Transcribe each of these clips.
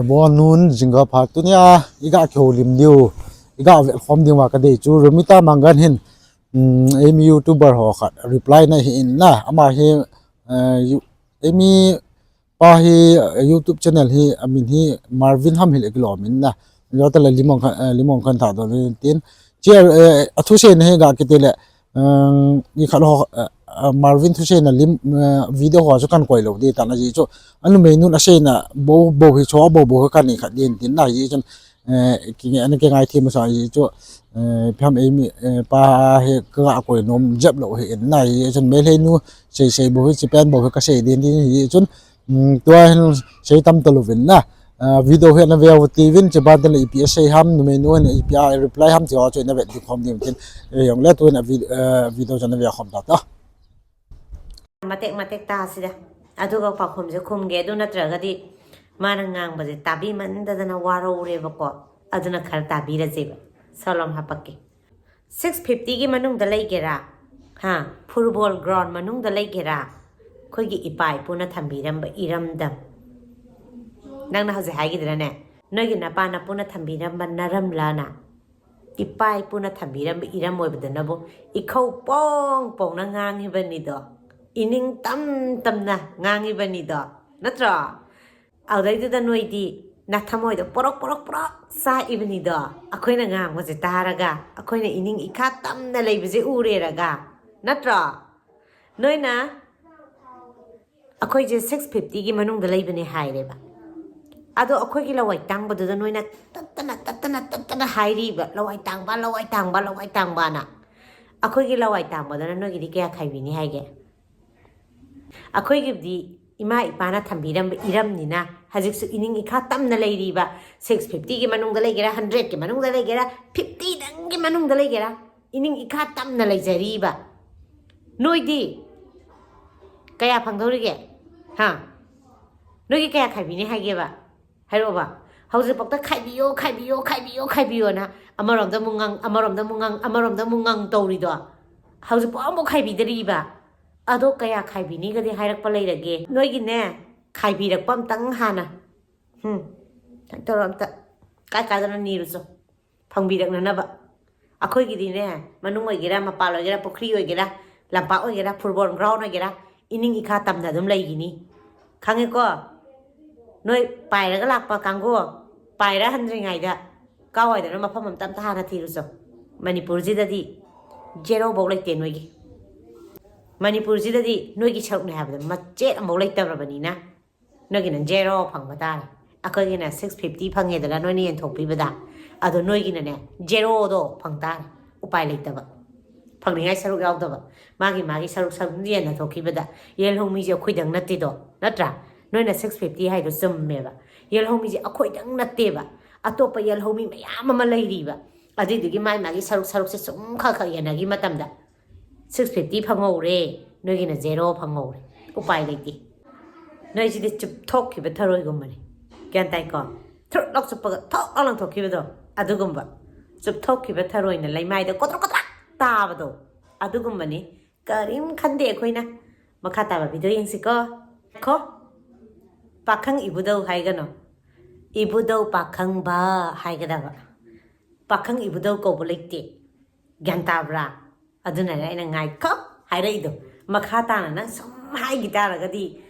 Bo nun jinga phak tu nia iga kho lim diu iga khom ding wa ka de chu Romita mangan hin em youtuber ho khat reply na hi in na ama hi emi pa hi YouTube channel hi amin hi Marvin ham hi eklo min na yo ta la limong khan tha do tin chair athu se ne ga ke tele ni khalo Marvin thu se na lim video ho chu kan koi lo di ta na ji chu anu me nu na se na bo hi cho bo ka ni khat din tin na ji chun ki an ke ngai thi ma sa ji chu pham emi pa he ka ko nom jab lo he na ji chun me le nu se bo hi pen bo ka se din ji chun tua se tam to lo vin na video he na veo tvin che ba de ips ham nu me nu na ipi reply ham jo chu na ve di khom dim tin yong le tu na video chana ve khom ta ta matek ta sida aduga pakhom je khum ge du natraga di mana ngang baje tabi man dadana waro ure bako aduna khar tabi ra jeba salom hapake 650 gi manung da lei gera ha football ground manung da lei gera khoi gi ipai puna thambiram ba iramdam nangna haje hagi drane nogi na pa na puna thambiram ba naram lana ipai puna thambiram ba iram oibadana bo ikhau pong na ngang hi bani do ining tam na ngangi bani do natra audai da noi di na thamoi do porok sa ibani do akoina ngang mo je taraga akoina ining ikha tam na leibe ure raga natra noi na akoi je 650 gi manung da leibani haire ba ado akoi gi lawai tang ba da noi na tatana hairi ba lawai tang ba na akoi gi lawai tang ba da noi gi di kya khaibi ni haige ꯑꯩꯈꯣꯏꯒꯤꯗꯤ ꯏꯃꯥ ꯏꯄꯥꯅ ꯊꯝꯕꯤꯔꯝꯕ ꯏꯔꯝꯅꯤꯅ ꯍꯧꯖꯤꯛꯁꯨ ꯏꯅꯤꯡ ꯏꯈꯥ ꯇꯝꯅ ꯂꯩꯔꯤꯕ 650ꯒꯤ ꯃꯅꯨꯡꯗ ꯂꯩꯒꯦꯔꯥ 100ꯒꯤ ꯃꯅꯨꯡꯗ ꯂꯩꯒꯦꯔꯥ 50ꯗꯪꯒꯤ ꯃꯅꯨꯡꯗ ꯂꯩꯒꯦꯔꯥ ꯏꯅꯤꯡ ꯏꯈꯥ ꯇꯝꯅ ꯂꯩꯖꯔꯤꯕ ꯅꯣꯏꯗꯤ ꯀꯌꯥ ꯐꯪꯗꯧꯔꯤꯒꯦ ꯍꯥ ꯅꯣꯏꯒꯤ ꯀꯌꯥ ꯈꯥꯏꯕꯤꯅꯤ ꯍꯥꯏꯒꯦꯕ ꯍꯥꯏꯔꯛꯑꯣꯕ ꯍꯧꯖꯤꯛꯐꯥꯎꯗ ꯈꯥꯏꯕꯤꯌꯣꯅ ꯑꯃꯔꯣꯝꯗ ꯑꯃꯨꯛ ꯉꯪ ꯇꯧꯔꯤꯗꯣ ꯍꯧꯖꯤꯛꯐꯥꯎ ꯑꯃꯨꯛ ꯈꯥꯏꯕꯤꯗꯔꯤꯕ ꯑꯗꯣ ꯀꯌꯥ ꯈꯥꯏꯕꯤꯅꯤꯒꯗꯤ ꯍꯥꯏꯔꯛꯄ ꯂꯩꯔꯒꯦ ꯅꯣꯏꯒꯤꯅꯦ ꯈꯥꯏꯕꯤꯔꯛꯄ ꯑꯝꯇꯪ ꯍꯥꯟꯅ ꯇꯧꯔꯣ ꯑꯝꯇ ꯀꯥꯏꯗꯅ ꯅꯤꯔꯨꯆꯣ ꯐꯪꯕꯤꯔꯛꯅꯅꯕ ꯑꯩꯈꯣꯏꯒꯤꯗꯤꯅꯦ ꯃꯅꯨꯡ ꯑꯣꯏꯒꯦꯔꯥ ꯃꯄꯥꯟ ꯑꯣꯏꯒꯦꯔꯥ ꯄꯨꯈ꯭ꯔꯤ ꯑꯣꯏꯒꯦꯔꯥ ꯂꯝꯄꯥꯛ ꯑꯣꯏꯒꯦꯔꯥ ꯐꯨꯠꯕꯣꯜ ꯒ꯭ꯔꯥꯎꯟ ꯑꯣꯏꯒꯦꯔꯥ ꯏꯅꯤꯡ ꯏꯈꯥ ꯇꯝꯅ ꯑꯗꯨꯝ ꯂꯩꯒꯤꯅꯤ ꯈꯪꯉꯦꯀꯣ ꯅꯣꯏ ꯄꯥꯏꯔꯒ ꯂꯥꯛꯄ ꯀꯥꯡꯒꯨ ꯄꯥꯏꯔ ꯍꯟꯗ꯭ꯔꯤꯉꯩꯗ ꯀꯥꯋꯥꯏꯗꯅꯣ ꯃꯐꯝ ꯑꯝꯇ ꯍꯥꯟꯅ ꯊꯤꯔꯨꯆꯣ ꯃꯅꯤꯄꯨꯔꯁꯤꯗꯗꯤ ꯖꯦꯔꯣꯐꯧ ꯂꯩꯇꯦ ꯅꯣꯏꯒꯤ ꯃꯅꯤꯄꯨꯔꯁꯤꯗꯗꯤ ꯅꯣꯏꯒꯤ ꯁꯔꯨꯛꯅꯦ ꯍꯥꯏꯕꯗ ꯃꯆꯦꯠ ꯑꯃꯐꯥꯎ ꯂꯩꯇꯕꯅꯤꯅ ꯅꯣꯏꯒꯤꯅ ꯖꯦꯔꯣ ꯐꯪꯕ ꯇꯥꯔꯦ ꯑꯩꯈꯣꯏꯒꯤꯅ 650 ꯐꯪꯉꯦꯗꯅ ꯅꯣꯏꯅ ꯌꯦꯟꯊꯣꯛꯄꯤꯕꯗ ꯑꯗꯣ ꯅꯣꯏꯒꯤꯅꯅꯦ ꯖꯦꯔꯣꯗꯣ ꯐꯪ ꯇꯥꯔꯦ ꯎꯄꯥꯏ ꯂꯩꯇꯕ ꯐꯪꯅꯤꯡꯉꯥꯏ ꯁꯔꯨꯛ ꯌꯥꯎꯗꯕ ꯃꯥꯒꯤ ꯁꯔꯨꯛ ꯌꯦꯟꯅꯊꯣꯛꯈꯤꯕꯗ ꯌꯦꯜꯍꯧꯃꯤꯁꯦ ꯑꯩꯈꯣꯏꯗꯪ ꯅꯠꯇꯦꯗꯣ ꯅꯠꯇ꯭ꯔꯥ ꯅꯣꯏꯅ 650 ꯍꯥꯏꯗꯣ ꯆꯨꯝꯃꯦꯕ ꯌꯦꯜꯍꯧꯃꯤꯁꯦ ꯑꯩꯈꯣꯏꯗꯪ ꯅꯠꯇꯦꯕ ꯑꯇꯣꯞꯄ ꯌꯦꯜꯍꯧꯃꯤ ꯃꯌꯥꯝ ꯑꯃ ꯂꯩꯔꯤꯕ ꯑꯗꯨꯏꯗꯨꯒꯤ ꯃꯥꯒꯤ ꯁꯔꯨꯛꯁꯦ ꯁꯨꯝ ꯈꯔ ꯌꯦꯟꯅꯈꯤ ꯃꯇꯝꯗ 650 ꯐꯪꯍꯧꯔꯦ ꯅꯣꯏꯒꯤꯅ ꯖꯦꯔꯣ ꯐꯪꯍꯧꯔꯦ ꯎꯄꯥꯏ ꯂꯩꯇꯦ ꯅꯣꯏꯁꯤꯗꯤ ꯆꯨꯞꯊꯣꯛꯈꯤꯕ ꯊꯔꯣꯏꯒꯨꯝꯕꯅꯤ ꯒ꯭ꯌꯥꯟ ꯇꯥꯏꯀꯣ ꯊꯨꯔꯨꯠ ꯂꯥꯎ ꯆꯨꯞꯄꯒ ꯊꯣꯛ ꯂꯥꯎ ꯂꯪꯊꯣꯛꯈꯤꯕꯗꯣ ꯑꯗꯨꯒꯨꯝꯕ ꯆꯨꯞꯊꯣꯛꯈꯤꯕ ꯊꯔꯣꯏꯅ ꯂꯩꯃꯥꯏꯗ ꯀꯣꯗ꯭ꯔꯛ ꯇꯥꯕꯗꯣ ꯑꯗꯨꯒꯨꯝꯕꯅꯤ ꯀꯔꯤꯝ ꯈꯟꯗꯦ ꯑꯩꯈꯣꯏꯅ ꯃꯈꯥ ꯇꯥꯕ ꯚꯤꯗꯤꯑꯣ ꯌꯦꯡꯁꯤꯀꯣ ꯈꯣ ꯄꯥꯈꯪ ꯏꯕꯨꯙꯧ ꯍꯥꯏꯒꯅꯣ ꯏꯕꯨꯙꯧ ꯄꯥꯈꯪꯕ ꯍꯥꯏꯒꯗꯕ ꯄꯥꯈꯪ ꯏꯕꯨꯙꯧ ꯀꯧꯕ ꯂꯩꯇꯦ ꯒ꯭ꯌꯥꯟ ꯇꯥꯕ꯭ꯔꯥ ꯑꯗꯨꯅꯅꯦ ꯑꯩꯅ ꯉꯥꯏꯈꯣ ꯍꯥꯏꯔꯛꯏꯗꯣ ꯃꯈꯥ ꯇꯥꯅ ꯅꯪ ꯁꯨꯝ ꯍꯥꯏꯈꯤ ꯇꯥꯔꯒꯗꯤ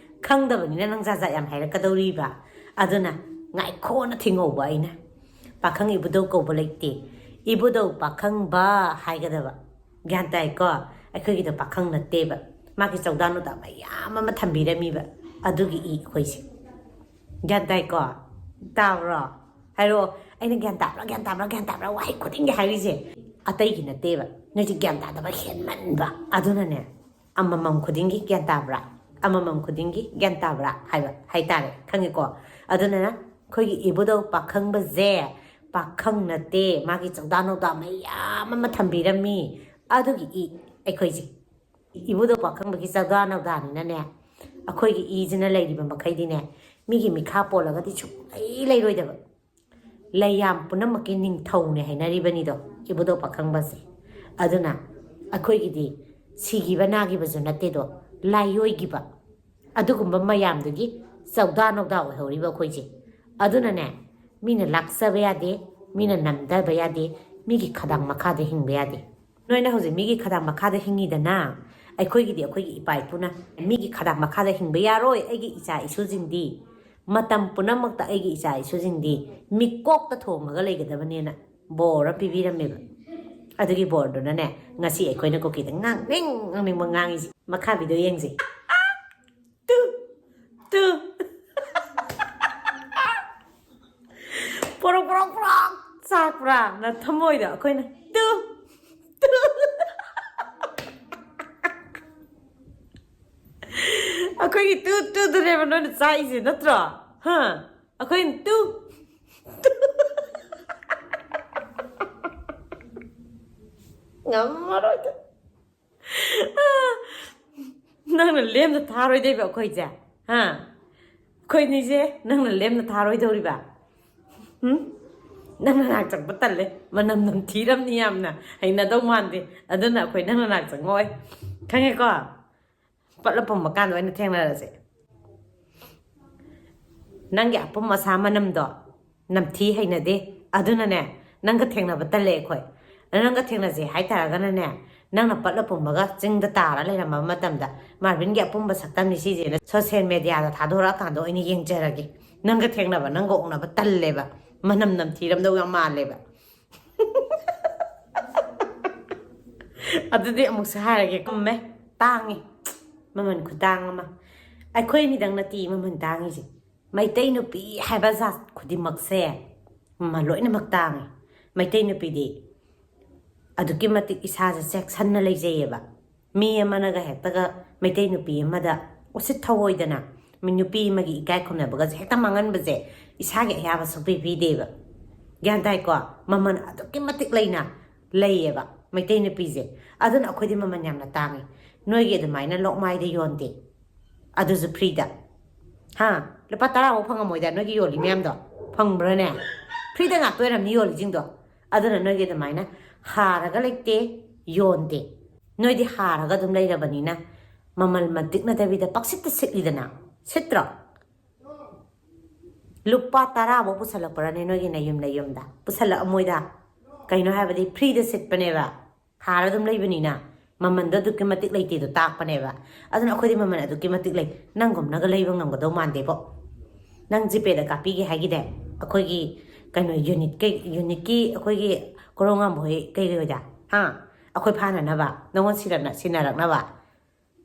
ꯈꯪꯗꯕꯅꯤꯅ ꯅꯪ ꯖꯥꯠ ꯌꯥꯝ ꯍꯥꯏꯔꯛꯀꯗꯧꯔꯤꯕ ꯑꯗꯨꯅ ꯉꯥꯏꯈꯣꯅ ꯊꯤꯡꯍꯧꯕ ꯑꯩꯅ ꯄꯥꯈꯪ ꯏꯕꯨꯙꯧ ꯀꯧꯕ ꯂꯩꯇꯦ ꯏꯕꯨꯙꯧ ꯄꯥꯈꯪꯕ ꯍꯥꯏꯒꯗꯕ ꯒ꯭ꯌꯥꯟ ꯇꯥꯏꯀꯣ ꯑꯩꯈꯣꯏꯒꯤꯗꯣ ꯄꯥꯈꯪ ꯅꯠꯇꯦꯕ ꯃꯥꯒꯤ ꯆꯧꯗꯥ ꯅꯨꯡꯗꯥ ꯃꯌꯥꯝ ꯑꯃ ꯊꯝꯕꯤꯔꯝꯃꯤꯕ ꯑꯗꯨꯒꯤ ꯑꯩꯈꯣꯏꯁꯦ ꯒ꯭ꯌꯥꯟ ꯇꯥꯏꯀꯣ ꯇꯥꯕ꯭ꯔꯣ ꯍꯥꯏꯔꯛꯑꯣ ꯑꯩꯅ ꯒ꯭ꯌꯥꯟ ꯇꯥꯕ꯭ꯔꯥ ꯋꯥꯍꯩ ꯈꯨꯗꯤꯡꯒꯤ ꯍꯥꯏꯔꯤꯁꯦ ꯑꯇꯩꯒꯤ ꯅꯠꯇꯦꯕ ꯅꯣꯏꯁꯦ ꯒ꯭ꯌꯥꯟ ꯇꯥꯗꯕ ꯍꯦꯟꯃꯟꯕ ꯑꯗꯨꯅꯅꯦ ꯑꯃꯃꯝ ꯈꯨꯗꯤꯡꯒꯤ ꯒ꯭ꯌꯥꯟ ꯇꯥꯕ꯭ꯔꯥ ꯑꯃꯃꯝ ꯈꯨꯗꯤꯡꯒꯤ ꯒ꯭ꯌꯥꯟ ꯇꯥꯕ꯭ꯔꯥ ꯍꯥꯏꯇꯥꯔꯦ ꯈꯪꯉꯦꯀꯣ ꯑꯗꯨꯅ ꯑꯩꯈꯣꯏꯒꯤ ꯏꯕꯨꯙꯧ ꯄꯥꯈꯪꯕꯁꯦ ꯄꯥꯈꯪ ꯅꯠꯇꯦ ꯃꯥꯒꯤ ꯆꯧꯗꯥ ꯅꯧꯗꯥ ꯃꯌꯥꯝ ꯑꯃ ꯊꯝꯕꯤꯔꯝꯃꯤ ꯑꯗꯨꯒꯤ ꯑꯩꯈꯣꯏꯁꯦ ꯏꯕꯨꯙꯧ ꯄꯥꯈꯪꯕꯒꯤ ꯆꯧꯗꯥ ꯅꯧꯗꯥꯅꯤꯅꯅꯦ ꯑꯩꯈꯣꯏꯒꯤ ꯏꯁꯤꯅ ꯂꯩꯔꯤꯕ ꯃꯈꯩꯗꯤꯅꯦ ꯃꯤꯒꯤ ꯃꯤꯈꯥ ꯄꯣꯜꯂꯒꯗꯤ ꯁꯨꯡꯂꯩ ꯂꯩꯔꯣꯏꯗꯕ ꯂꯩꯌꯥꯝ ꯄꯨꯝꯅꯃꯛꯀꯤ ꯅꯤꯡꯊꯧꯅꯦ ꯍꯥꯏꯅꯔꯤꯕꯅꯤꯗꯣ ꯏꯕꯨꯙꯧ ꯄꯥꯈꯪꯕꯁꯦ ꯑꯗꯨꯅ ꯑꯩꯈꯣꯏꯒꯤꯗꯤ ꯁꯤꯈꯤꯕ ꯅꯥꯈꯤꯕꯁꯨ ꯅꯠꯇꯦꯗꯣ ꯂꯥꯏꯑꯣꯏꯈꯤꯕ ꯑꯗꯨꯒꯨꯝꯕ ꯃꯌꯥꯝꯗꯨꯒꯤ ꯆꯧꯗꯥ ꯅꯧꯗꯥ ꯑꯣꯏꯍꯧꯔꯤꯕ ꯑꯩꯈꯣꯏꯁꯦ ꯑꯗꯨꯅꯅꯦ ꯃꯤꯅ ꯂꯥꯛꯆꯕ ꯌꯥꯗꯦ ꯃꯤꯅ ꯅꯝꯗꯕ ꯌꯥꯗꯦ ꯃꯤꯒꯤ ꯈꯗꯥꯡ ꯃꯈꯥꯗ ꯍꯤꯡꯕ ꯌꯥꯗꯦ ꯅꯣꯏꯅ ꯍꯧꯖꯤꯛ ꯃꯤꯒꯤ ꯈꯗꯥꯡ ꯃꯈꯥꯗ ꯍꯤꯡꯉꯤꯗꯅ ꯑꯩꯈꯣꯏꯒꯤꯗꯤ ꯑꯩꯈꯣꯏꯒꯤ ꯏꯄꯥ ꯏꯄꯨꯅ ꯃꯤꯒꯤ ꯈꯗꯥꯡ ꯃꯈꯥꯗ ꯍꯤꯡꯕ ꯌꯥꯔꯣꯏ ꯑꯩꯒꯤ ꯏꯆꯥ ꯏꯁꯨꯁꯤꯡꯗꯤ ꯃꯇꯝ ꯄꯨꯝꯅꯃꯛꯇ ꯑꯩꯒꯤ ꯏꯆꯥ ꯏꯁꯨꯁꯤꯡꯗꯤ ꯃꯤꯀꯣꯛꯇ ꯊꯣꯡꯉꯒ ꯂꯩꯒꯗꯕꯅꯦꯅ ꯕꯣꯔ ꯄꯤꯕꯤꯔꯝꯃꯦꯕ ꯑꯗꯨꯒꯤ ꯕꯣꯔꯗꯨꯅꯅꯦ ꯉꯁꯤ ꯑꯩꯈꯣꯏꯅ ꯀꯨꯀꯤꯗ ꯉꯥꯡꯅꯤꯡꯕ ꯉꯥꯡꯉꯤꯁꯤ ꯃꯈꯥ ꯚꯤꯗꯤꯑꯣ ꯌꯦꯡꯁꯤ ꯇꯨ ꯇꯨ ꯄꯣꯔꯣꯛ ꯄꯣꯔꯣꯛ ꯄꯣꯔꯣꯛ ꯆꯥꯛꯄ꯭ꯔꯥ ꯅ ꯊꯃꯣꯏꯗ ꯑꯩꯈꯣꯏꯅ ꯇꯨ ꯇꯨ ꯑꯩꯈꯣꯏꯒꯤ ꯇꯨ ꯇꯨꯗꯨꯅꯦꯕ ꯅꯣꯏꯅ ꯆꯥꯛꯏꯁꯦ ꯅꯠꯇ꯭ꯔꯣ ꯍꯥ ꯑꯩꯈꯣꯏꯅ ꯇꯨ ꯉꯝꯃꯔꯣꯏꯗ ꯅꯪꯅ ꯂꯦꯝꯅ ꯊꯥꯔꯣꯏꯗꯣꯏꯕ ꯑꯩꯈꯣꯏꯁꯦ ꯍꯥ ꯑꯩꯈꯣꯏꯅꯤꯁꯦ ꯅꯪꯅ ꯂꯦꯝꯅ ꯊꯥꯔꯣꯏꯗꯧꯔꯤꯕ ꯅꯪꯅ ꯅꯥꯛ ꯆꯪꯕ ꯇꯜꯂꯦ ꯃꯅꯝ ꯅꯝꯊꯤꯔꯝꯅꯤ ꯌꯥꯝꯅ ꯍꯩꯅꯗꯧ ꯃꯥꯟꯗꯦ ꯑꯗꯨꯅ ꯑꯩꯈꯣꯏ ꯅꯪꯅ ꯅꯥꯛ ꯆꯪꯉꯣꯏ ꯈꯪꯉꯦꯀꯣ ꯄꯠꯂ ꯄꯨꯝꯕ ꯀꯥꯟꯗ ꯑꯣꯏꯅ ꯊꯦꯡꯅꯔꯁꯦ ꯅꯪꯒꯤ ꯑꯄꯨꯝ ꯑꯁꯥ ꯃꯅꯝꯗꯣ ꯅꯝꯊꯤ ꯍꯩꯅꯗꯦ ꯑꯗꯨꯅꯅꯦ ꯅꯪꯒ ꯊꯦꯡꯅꯕ ꯇꯜꯂꯦ ꯑꯩꯈꯣꯏ ꯅꯪꯒ ꯊꯦꯡꯅꯁꯦ ꯍꯥꯏꯇꯥꯔꯒꯅꯅꯦ ꯅꯪꯅ ꯄꯠꯂ ꯄꯨꯝꯕꯒ ꯆꯤꯡꯗ ꯇꯥꯔ ꯂꯩꯔꯝꯕ ꯃꯇꯝꯗ ꯃꯥꯔꯕꯤꯟꯒꯤ ꯑꯄꯨꯝꯕ ꯁꯛꯇꯝꯅꯤ ꯁꯤꯁꯦꯅ ꯁꯣꯁꯤꯌꯦꯜ ꯃꯦꯗꯤꯌꯥꯗ ꯊꯥꯗꯣꯔꯛꯑꯀꯥꯟꯗ ꯑꯣꯏꯅ ꯌꯦꯡꯖꯔꯒꯦ ꯅꯪꯒ ꯊꯦꯡꯅꯕ ꯅꯪꯒ ꯎꯅꯕ ꯇꯜꯂꯦꯕ ꯃꯅꯝ ꯅꯝꯊꯤꯔꯝꯗꯧ ꯌꯥꯝ ꯃꯥꯜꯂꯦꯕ ꯑꯗꯨꯗꯤ ꯑꯃꯨꯛꯁꯨ ꯍꯥꯏꯔꯒꯦ ꯀꯨꯝꯃꯦ ꯇꯥꯡꯉꯤ ꯃꯃꯜ ꯈꯨꯇꯥꯡ ꯑꯃ ꯑꯩꯈꯣꯏꯅꯤꯗꯪ ꯅꯠꯇꯦ ꯃꯃꯜ ꯇꯥꯡꯉꯤꯁꯦ ꯃꯩꯇꯩ ꯅꯨꯄꯤ ꯍꯥꯏꯕ ꯖꯥꯠ ꯈꯨꯗꯤꯡꯃꯛꯁꯦ ꯃꯃꯜ ꯂꯣꯏꯅꯃꯛ ꯇꯥꯡꯉꯤ ꯃꯩꯇꯩ ꯅꯨꯄꯤꯗꯤ ꯑꯗꯨꯛꯀꯤ ꯃꯇꯤꯛ ꯏꯁꯥꯁꯦ ꯆꯦꯛꯁꯟꯅ ꯂꯩꯖꯩꯌꯦꯕ ꯃꯤ ꯑꯃꯅꯒ ꯍꯦꯛꯇꯒ ꯃꯩꯇꯩ ꯅꯨꯄꯤ ꯑꯃꯗ ꯎꯁꯤꯠ ꯊꯧꯑꯣꯏꯗꯅ ꯅꯨꯄꯤ ꯑꯃꯒꯤ ꯏꯀꯥꯏ ꯈꯨꯝꯅꯕꯒꯁꯦ ꯍꯦꯛꯇ ꯃꯥꯡꯍꯟꯕꯁꯦ ꯏꯁꯥꯒꯤ ꯑꯌꯥꯕ ꯁꯨꯡꯄꯤ ꯄꯤꯗꯦꯕ ꯒ꯭ꯌꯥꯟ ꯇꯥꯏꯀꯣ ꯃꯃꯜ ꯑꯗꯨꯛꯀꯤ ꯃꯇꯤꯛ ꯂꯩꯌꯦꯕ ꯃꯩꯇꯩ ꯅꯨꯄꯤꯁꯦ ꯑꯗꯨꯅ ꯑꯩꯈꯣꯏꯗꯤ ꯃꯃꯜ ꯌꯥꯝꯅ ꯇꯥꯡꯉꯤ ꯅꯣꯏꯒꯤ ꯑꯗꯨꯃꯥꯏꯅ ꯂꯣꯛꯃꯥꯏꯗ ꯌꯣꯟꯗꯦ ꯑꯗꯨꯁꯨ ꯐ꯭ꯔꯤꯗ ꯍꯥ ꯂꯨꯄꯥ 10 ꯐꯪꯉꯝꯃꯣꯏꯗ ꯅꯣꯏꯒꯤ ꯌꯣꯜꯂꯤ ꯃꯌꯥꯝꯗꯣ ꯐꯪꯕ꯭ꯔꯥꯅꯦ ꯐ꯭ꯔꯤꯗ ꯉꯥꯛꯇ ꯑꯣꯏꯔꯝꯅꯤ ꯌꯣꯜꯂꯤꯁꯤꯡꯗꯣ ꯑꯗꯨꯅ ꯅꯣꯏꯒꯤ ꯑꯗꯨꯃꯥꯏꯅ ꯍꯥꯔꯒ ꯂꯩꯇꯦ ꯌꯣꯟꯗꯦ ꯅꯣꯏꯗꯤ ꯍꯥꯔꯒ ꯑꯗꯨꯝ ꯂꯩꯔꯕꯅꯤꯅ ꯃꯃꯜ ꯃꯇꯤꯛꯅꯗꯕꯤꯗ ꯄꯛꯁꯤꯠꯇ ꯁꯤꯠꯂꯤꯗꯅ ꯁꯤꯠꯇ꯭ꯔꯣ ꯂꯨꯄꯥ 10 ꯄꯨꯁꯜꯂꯛꯄ꯭ꯔꯅꯦ ꯅꯣꯏꯒꯤ ꯅꯌꯨꯝꯗ ꯄꯨꯁꯜꯂꯛꯑꯃꯣꯏꯗ ꯀꯩꯅꯣ ꯍꯥꯏꯕꯗꯤ ꯐ꯭ꯔꯤꯗ ꯁꯤꯠꯄꯅꯦꯕ ꯍꯥꯔ ꯑꯗꯨꯝ ꯂꯩꯕꯅꯤꯅ ꯃꯃꯟꯗꯣ ꯑꯗꯨꯛꯀꯤ ꯃꯇꯤꯛ ꯂꯩꯇꯦꯗꯣ ꯇꯥꯛꯄꯅꯦꯕ ꯑꯗꯨꯅ ꯑꯩꯈꯣꯏꯗꯤ ꯃꯃꯜ ꯑꯗꯨꯛꯀꯤ ꯃꯇꯤꯛ ꯂꯩ ꯅꯪꯒꯨꯝꯅꯒ ꯂꯩꯕ ꯉꯝꯒꯗꯧ ꯃꯥꯟꯗꯦꯕꯣ ꯅꯪ ꯖꯤꯄꯦꯗ ꯀꯥꯞꯄꯤꯒꯦ ꯍꯥꯏꯒꯤꯗꯦ ꯑꯩꯈꯣꯏꯒꯤ ꯀꯩꯅꯣ ꯌꯨꯅꯤꯠꯀꯤ ꯑꯩꯈꯣꯏꯒꯤ ꯀꯣꯔꯣꯉꯥꯝꯕ ꯍꯣꯏ ꯀꯩꯗ ꯍꯥ ꯑꯩꯈꯣꯏ ꯐꯥꯅꯅꯕ ꯅꯪꯉꯣꯟ ꯁꯤꯟꯅꯔꯛꯅꯕ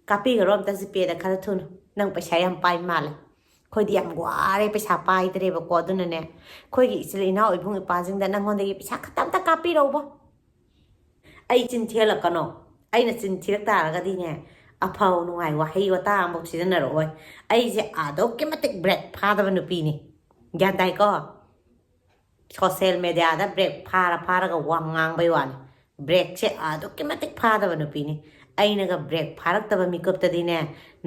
ꯀꯥꯞꯄꯤꯈꯔꯣ ꯑꯝꯇ ꯖꯤꯄꯦꯗ ꯈꯔ ꯊꯨꯅ ꯅꯪ ꯄꯩꯁా ꯌꯥꯝ ꯄꯥꯏ ꯃꯥꯜꯂꯦ ꯑꯩꯈꯣꯏꯗꯤ ꯌꯥꯝ ꯋꯥꯔꯦ ꯄꯩꯁా ꯄꯥꯏꯗ꯭ꯔꯦꯕꯀꯣ ꯑꯗꯨꯅꯅꯦ ꯑꯩꯈꯣꯏꯒꯤ ꯏꯆꯤꯜ ꯏꯅꯥꯎ ꯏꯕꯨꯡ ꯏꯄꯥꯁꯤꯡꯗ ꯅꯪꯉꯣꯟꯗꯒꯤ ꯄꯩꯁా ꯈꯛꯇ ꯀꯥꯞꯄꯤꯔꯛꯎꯕ ꯑꯩ ꯆꯤꯟ ꯊꯤꯍꯜꯂꯛꯀꯅꯣ ꯑꯩꯅ ꯆꯤꯟ ꯊꯤꯔꯛ ꯇꯥꯔꯒꯗꯤꯅꯦ ꯑꯐꯕ ꯅꯨꯡꯉꯥꯏ ꯋꯥꯍꯩ ꯋꯥꯇꯥ ꯑꯃꯐꯥꯎ ꯁꯤꯖꯤꯟꯅꯔꯛꯑꯣꯏ ꯑꯩꯁꯦ ꯑꯗꯨꯛꯀꯤ ꯃꯇꯤꯛ ꯕ꯭ꯔꯦꯛ ꯐꯥꯗꯕ ꯅꯨꯄꯤꯅꯤ ꯒ꯭ꯌꯥꯟ ꯇꯥꯏꯀꯣ ꯁꯣꯁꯤꯌꯦꯜ ꯃꯦꯗꯤꯌꯥꯗ ꯕ꯭ꯔꯦꯛ ꯐꯥꯔꯒ ꯋꯥ ꯉꯥꯡꯕꯩ ꯋꯥꯅꯤ ꯕ꯭ꯔꯦꯛꯁꯦ ꯑꯗꯨꯛꯀꯤ ꯃꯇꯤꯛ ꯐꯥꯗꯕ ꯅꯨꯄꯤꯅꯤ ꯑꯩꯅꯒ ꯕ꯭ꯔꯦꯛ ꯐꯥꯔꯛꯇꯕ ꯃꯤꯀꯨꯞꯇꯗꯤꯅꯦ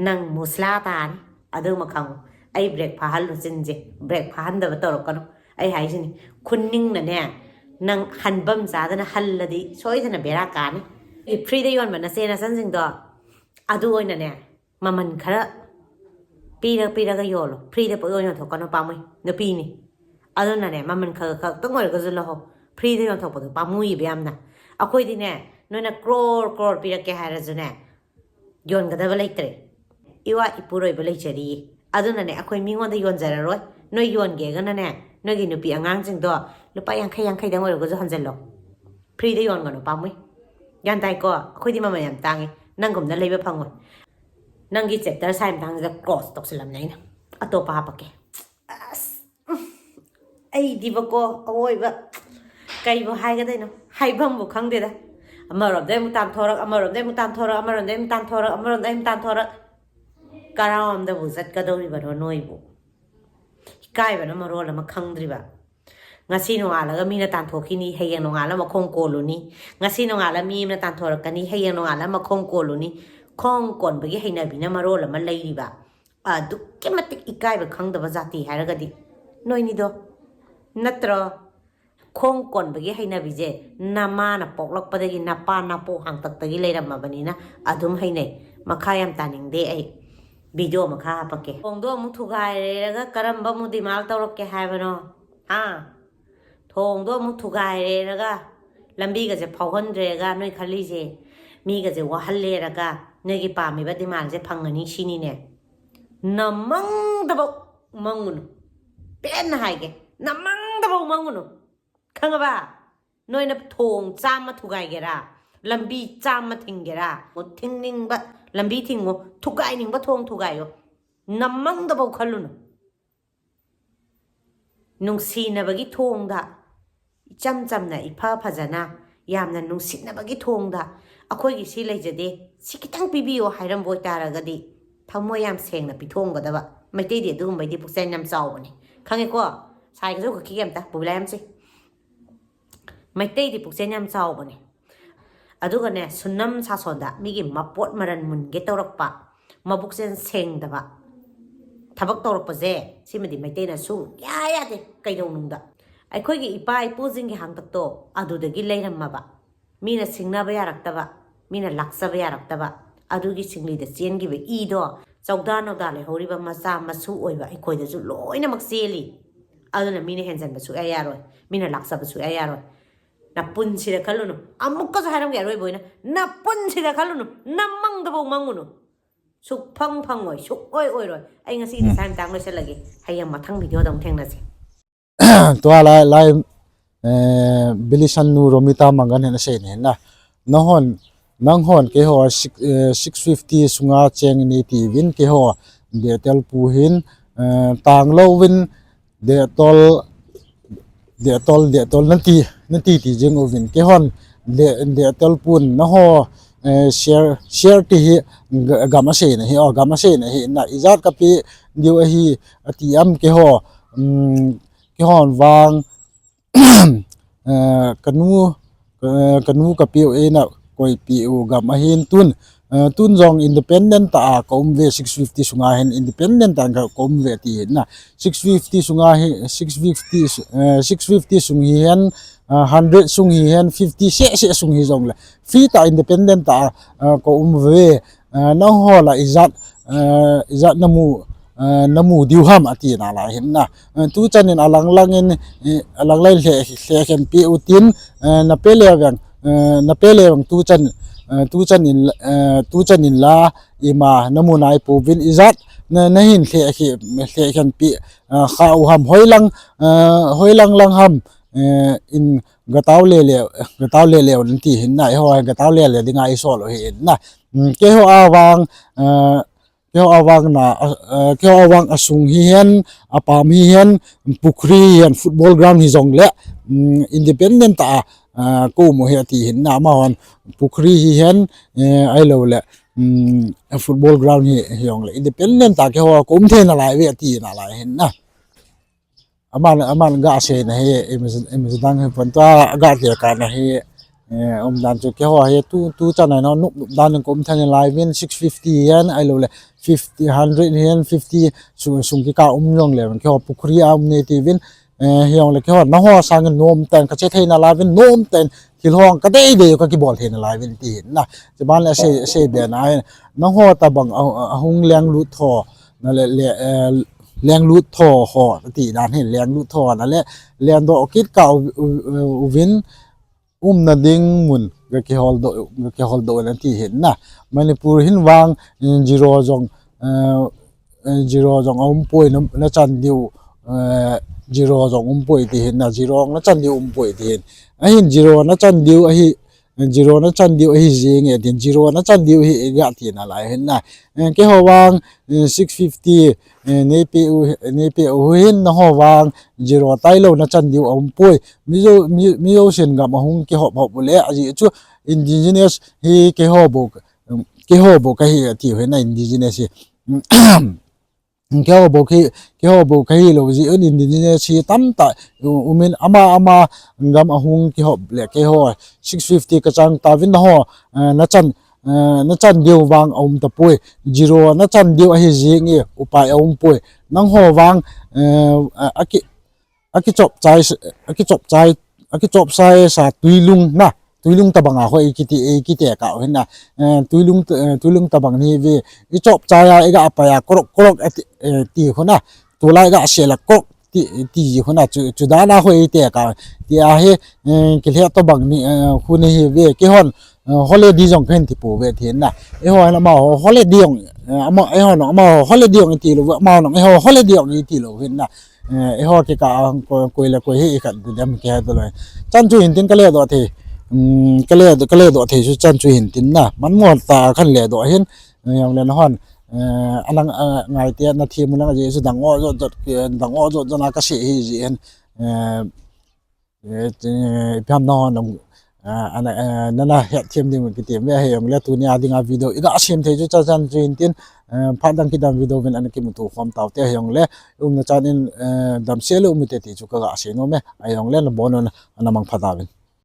ꯅꯪ ꯃꯨꯁꯂꯥ ꯇꯥꯅꯤ ꯑꯗꯨꯃ ꯈꯪꯉꯨ ꯑꯩ ꯕ꯭ꯔꯦꯛ ꯐꯥꯍꯜꯂꯨ ꯆꯤꯟꯁꯦ ꯕ꯭ꯔꯦꯛ ꯐꯥꯍꯟꯗꯕ ꯇꯧꯔꯛꯀꯅꯨ ꯑꯩ ꯍꯥꯏꯁꯤꯅꯤ ꯈꯨꯅꯤꯡꯅꯅꯦ ꯅꯪ ꯍꯟꯐꯝ ꯆꯥꯗꯅ ꯍꯜꯂꯗꯤ ꯁꯣꯏꯗꯅ ꯕꯦꯔꯥ ꯀꯥꯅꯤ ꯐ꯭ꯔꯤꯗ ꯌꯣꯟꯕ ꯅꯆꯦ ꯅꯆꯟꯁꯤꯡꯗꯣ ꯑꯗꯨ ꯑꯣꯏꯅꯅꯦ ꯃꯃꯜ ꯈꯔ ꯄꯤꯔꯒ ꯌꯣꯜꯂꯣ ꯐ꯭ꯔꯤꯗ ꯄꯣꯠ ꯌꯣꯟꯊꯣꯛꯀꯅꯨ ꯄꯥꯝꯃꯨꯏ ꯅꯨꯄꯤꯅꯤ ꯑꯗꯨꯅꯅꯦ ꯃꯃꯜ ꯈꯛꯇꯪ ꯑꯣꯏꯔꯒꯁꯨ ꯂꯧꯍꯧ ꯐ꯭ꯔꯤꯗ ꯌꯣꯟꯊꯣꯛꯄꯗꯣ ꯄꯥꯝꯃꯨꯏꯕ ꯌꯥꯝꯅ ꯑꯩꯈꯣꯏꯗꯤꯅꯦ ꯅꯣꯏꯅ ꯀ꯭ꯔꯣꯔ ꯄꯤꯔꯛꯀꯦ ꯍꯥꯏꯔꯁꯨꯅꯦ ꯌꯣꯟꯒꯗꯕ ꯂꯩꯇ꯭ꯔꯦ ꯏꯋꯥ ꯏꯄꯨꯔꯣꯏꯕ ꯂꯩꯖꯔꯤꯌꯦ ꯑꯗꯨꯅꯅꯦ ꯑꯩꯈꯣꯏ ꯃꯤꯉꯣꯟꯗ ꯌꯣꯟꯖꯔꯔꯣꯏ ꯅꯣꯏ ꯌꯣꯟꯒꯦꯒꯅꯅꯦ ꯅꯣꯏꯒꯤ ꯅꯨꯄꯤ ꯑꯉꯥꯡꯁꯤꯡꯗꯣ ꯂꯨꯄꯥ 50 ꯑꯣꯏꯔꯒꯁꯨ ꯍꯟꯖꯤꯜꯂꯣ ꯐ꯭ꯔꯤꯗ ꯌꯣꯟꯒꯅꯨ ꯄꯥꯝꯃꯨꯏ ꯒ꯭ꯌꯥꯟ ꯇꯥꯏꯀꯣ ꯑꯩꯈꯣꯏꯗꯤ ꯃꯃꯜ ꯌꯥꯝ ꯇꯥꯡꯉꯤ ꯅꯪꯒꯨꯝꯅ ꯂꯩꯕ ꯐꯪꯉꯣꯏ ꯅꯪꯒꯤ ꯆꯦꯞꯇꯔ ꯁꯥꯏ ꯃꯇꯥꯡꯁꯤꯗ ꯀ꯭ꯂꯣꯁ ꯇꯧꯁꯤꯜꯂꯝꯅꯦ ꯑꯩꯅ ꯑꯇꯣꯞꯄ ꯍꯥꯞꯄꯛꯀꯦ ꯑꯁ ꯑꯩꯗꯤꯕꯀꯣ ꯑꯋꯣꯏꯕ ꯀꯩꯕꯨ ꯍꯥꯏꯒꯗꯣꯏꯅꯣ ꯍꯥꯏꯐꯝꯕꯨ ꯈꯪꯗꯦꯗ ꯑꯃꯔꯣꯝꯗꯩ ꯑꯃꯨꯛ ꯇꯥꯟꯊꯣꯔꯛ ꯑꯃꯔꯣꯝꯗꯩ ꯑꯃꯨꯛ ꯇꯥꯟꯊꯣꯔꯛ ꯑꯃꯔꯣꯝꯗꯩ ꯑꯃꯨꯛ ꯇꯥꯟꯊꯣꯔꯛ ꯑꯃꯔꯣꯝꯗꯩ ꯑꯃꯨꯛ ꯇꯥꯟꯊꯣꯔꯛ ꯀꯔꯥꯝꯗꯕꯨ ꯆꯠꯀꯗꯧꯔꯤꯕꯅꯣ ꯅꯣꯏꯕꯨ ꯏꯀꯥꯏꯕꯅ ꯃꯔꯣꯜ ꯑꯃ ꯈꯪꯗ꯭ꯔꯤꯕ ngasi nongalaga mina tanthokini heyeng nongala makhong koluni ngasi nongala mi na tanthorkani heyeng nongala makhong koluni khong kon bagi heinabina marol ama leiriba adukki matik ikai ba khangdaba jati haragadi noini do natro khong kon bagi heinabije nama na poklok padagi napa napo hangtak tagi leiramabani na adum heinai makha yam taningde ai video ꯃꯈꯥ ꯍꯥꯞꯄꯛꯀꯦ ꯊꯣꯡꯗꯣ ꯑꯃꯨꯛ ꯊꯨꯒꯥꯏꯔꯦꯔꯒ ꯀꯔꯝꯕ ꯑꯃꯨꯛ ꯗꯤꯃꯥꯜ ꯇꯧꯔꯛꯀꯦ ꯍꯥꯏꯕꯅꯣ ꯊꯣꯡꯗꯣ ꯑꯃꯨꯛ ꯊꯨꯒꯥꯏꯔꯦꯔꯒ ꯂꯝꯕꯤꯒꯁꯦ ꯐꯥꯎꯍꯟꯗ꯭ꯔꯦꯔꯒ ꯅꯣꯏ ꯈꯜꯂꯤꯁꯦ ꯃꯤꯒꯁꯦ ꯋꯥꯍꯜꯂꯦꯔꯒ ꯅꯣꯏꯒꯤ ꯄꯥꯝꯃꯤꯕ ꯗꯤꯃꯥꯟꯁꯦ ꯐꯪꯒꯅꯤ ꯁꯤꯅꯤꯅꯦ ꯅꯃꯪꯗꯐꯧ ꯃꯪꯉꯨꯅꯨ ꯄꯦꯟꯅ ꯍꯥꯏꯒꯦ ꯅꯃꯪꯗꯐꯧ ꯃꯪꯉꯨꯅꯨ ꯈꯪꯉꯕ ꯅꯣꯏꯅ ꯊꯣꯡ 100 ꯊꯨꯒꯥꯏꯒꯦꯔꯥ ꯂꯝꯕꯤ 100 ꯊꯤꯡꯒꯦꯔꯥ ꯊꯤꯡꯅꯤꯡꯕ ꯂꯝꯕꯤ ꯊꯤꯡꯉꯣ ꯊꯨꯒꯥꯏꯅꯤꯡꯕ ꯊꯣꯡ ꯊꯨꯒꯥꯏꯌꯣ ꯅꯃꯪꯗꯐꯧ ꯈꯜꯂꯨꯅꯨ ꯅꯨꯡꯁꯤꯅꯕꯒꯤ ꯊꯣꯡꯗ ꯏꯆꯝ ꯆꯝꯅ ꯏꯐ ꯐꯖꯅ ꯌꯥꯝꯅ ꯅꯨꯡꯁꯤꯅꯕꯒꯤ ꯊꯣꯡꯗ ꯑꯩꯈꯣꯏꯒꯤ ꯁꯤ ꯂꯩꯖꯗꯦ ꯁꯤ ꯈꯤꯇꯪ ꯄꯤꯕꯤꯌꯣ ꯍꯥꯏꯔꯝꯕ ꯑꯣꯏꯇꯥꯔꯒꯗꯤ ꯊꯃꯣꯏ ꯌꯥꯝ ꯁꯦꯡꯅ ꯄꯤꯊꯣꯡꯒꯗꯕ ꯃꯩꯇꯩꯗꯤ ꯑꯗꯨꯒꯨꯝꯕꯩꯗꯤ ꯄꯨꯛꯆꯦꯜ ꯌꯥꯝ ꯆꯥꯎꯕꯅꯤ ꯈꯪꯉꯦꯀꯣ ꯁꯥꯏꯒꯁꯨ ꯈꯛꯀꯤ ꯑꯝꯇ ꯕꯨꯕꯤꯂꯥꯏꯝꯁꯤ ꯃꯩꯇꯩꯗꯤ ꯄꯨꯛꯆꯦꯜ ꯌꯥꯝ ꯆꯥꯎꯕꯅꯤ ꯑꯗꯨꯒꯅꯦ ꯁꯨꯅꯝ ꯁꯥꯁꯣꯟꯗ ꯃꯤꯒꯤ ꯃꯄꯣꯠ ꯃꯔꯟ ꯃꯨꯟꯒꯦ ꯇꯧꯔꯛꯄ ꯃꯕꯨꯛꯆꯦꯜ ꯁꯦꯡꯗꯕ ꯊꯕꯛ ꯇꯧꯔꯛꯄꯁꯦ ꯁꯤꯃꯗꯤ ꯃꯩꯇꯩꯅ ꯁꯨꯡꯌꯥ ꯌꯥꯗꯦ ꯀꯩꯗꯧꯅꯨꯡꯗ ꯑꯩꯈꯣꯏꯒꯤ ꯏꯄꯥ ꯏꯄꯨꯁꯤꯡꯒꯤ ꯍꯥꯡꯇꯛꯇꯣ ꯑꯗꯨꯗꯒꯤ ꯂꯩꯔꯝꯃꯕ ꯃꯤꯅ ꯁꯤꯡꯅꯕ ꯌꯥꯔꯛꯇꯕ ꯃꯤꯅ ꯂꯥꯛꯆꯕ ꯌꯥꯔꯛꯇꯕ ꯑꯗꯨꯒꯤ ꯁꯤꯡꯂꯤꯗ ꯆꯦꯟꯈꯤꯕ ꯏꯗꯣ ꯆꯧꯗꯥ ꯅꯧꯗꯥ ꯂꯩꯍꯧꯔꯤꯕ ꯃꯆꯥ ꯃꯁꯨ ꯑꯣꯏꯕ ꯑꯩꯈꯣꯏꯗꯁꯨ ꯂꯣꯏꯅꯃꯛ ꯆꯦꯜꯂꯤ ꯑꯗꯨꯅ ꯃꯤꯅ ꯍꯦꯟꯖꯟꯕ ꯁꯨꯡꯌꯥ ꯌꯥꯔꯣꯏ ꯃꯤꯅ ꯂꯥꯛꯆꯕ ꯁꯨꯡꯌꯥ ꯌꯥꯔꯣꯏ ꯅꯄꯨꯟꯁꯤꯗ ꯈꯜꯂꯨꯅꯨ ꯑꯃꯨꯛꯀꯁꯨ ꯍꯥꯏꯔꯝꯒꯦ ꯑꯔꯣꯏꯕ ꯑꯣꯏꯅ ꯅꯄꯨꯟꯁꯤꯗ ꯈꯜꯂꯨꯅꯨ ꯅꯃꯪꯗꯐꯧ ꯃꯪꯉꯨꯅꯨ ꯁꯨꯛꯐꯪ ꯐꯪꯉꯣꯏ ꯁꯨꯛꯑꯣꯏ ꯑꯣꯏꯔꯣꯏ ꯑꯩ ꯉꯁꯤꯒꯤꯗꯤ ꯁꯥꯏ ꯃꯇꯥꯡ ꯂꯣꯏꯁꯤꯜꯂꯒꯦ ꯍꯌꯦꯡ ꯃꯊꯪ ꯚꯤꯗꯤꯑꯣꯗ ꯑꯃꯨꯛ ꯊꯦꯡꯅꯁꯤ tua lai bilisan nu Romita mangan hen se ne na nang hon ke ho 650 sunga cheng ni ti win ke ho de tel pu hin tang lo win de tol nanti ti jeng ovin ke hon de tel pun na ho share ti hi gama se ne hi gama se ne hi na izat kapi diu hi ati am ke ho cái hòn vàng kanu ka piu e na koi piu gam a hin tun jong independent ta kom ve 650 sunga hen independent ta kom ve ti na 650 sunga he 650 sung hi hen 100 sung hi hen 50 se sung hi jong la free ta independent ta kom ve na ho la izat namu diu ham ati na la hin na tu chanin alang lai le khem pi utin na pele wang tu chanin la ima namu nai pu vin izat na hin le khem pi khau ham hoilang lang ham in gataw le nan ti hin na ho gataw le dinga i so lo hin na ke ho awang keo awang asung hi hen apam hi hen pukhri hen football ground hi jong le independent ta ko mo he ti hin na ma wan pukhri hi hen ai lo le football ground hi jong le independent ta ke ho kom the na lai ve ti na lai hin na aman ga se na he emazadang he panta ga te ka na he dan chu ke ho he tu cha na no dan kom than lai vin 650 yen ai lo le 50 100 yen 50 sung ki ka yong le ke ho pukhri ne ti vin hiong le ke ho na ho sang nom tan ka che theina la vin nom tan thil hong ka dei de ka ki bol theina la vin ti na che ban le se be na na ho ta bang ahung leng lu tho na le leng lu tho ho ti dan he leng lu tho na le len do kit ka vin na ding mun ga ke hol do na ti hin na Manipur hin wang zero jong aumpoi na chan diu zero jong aumpoi ti hin na zero na chan diu aumpoi ti hin a hin zero na chan diu a hi jing e din zero na chan diu hi ga ti na lai hin na ke ho wang 650 ne pe u hin na ho wang zero tailou na chan diu aumpoi mi yo sen ga ma hung ke ho le aji chu indigenous hi ke ho bo ka hi ti he na indigenous hi ke ho bo kai lo ji un indigenous hi tam ta umin ama ngam ahung ke ho le ke ho 650 ka chang ta vin ho na chan diu wang om ta pui zero na chan diu a hi jing e upai om pui nang ho wang aki chop chai sa tuilung tuilung tabang a hoi kiti ka hen na tuilung tabang ni ve I chop cha ya ega apa ya krok krok ti khona tula ga shela krok ti khona chu dana hoi te ka ti a he ke le to bang ni khuni hi ve ke hon holiday jong khen ti pu ve thin na e ho na ma holiday jong ama e ho no ma holiday jong ti lo ma no e ho holiday jong ti lo hen na e ho ke ka ko la ko he ka dam ke ha to lo chan chu hin tin ka le do the cái lẽ đó thì chú chân chú hình tin na mắn một ta khăn lẽ đó hen yang lên hòn anh ngày tiền là thêm một cái gì chú đằng ngõ rồi cho nó cái gì gì hen phim nó anh nên là hiện thêm đi một cái tiệm về yang lên tụi nhà đi ngay video ít đã xem thấy chú chân chú hình tin phát đăng ký đăng video bên anh cái một thủ form tàu te yang lên nó cho nên đam xe luôn một tí chú cái gì nó mẹ yang lên là bốn nó mang phát đăng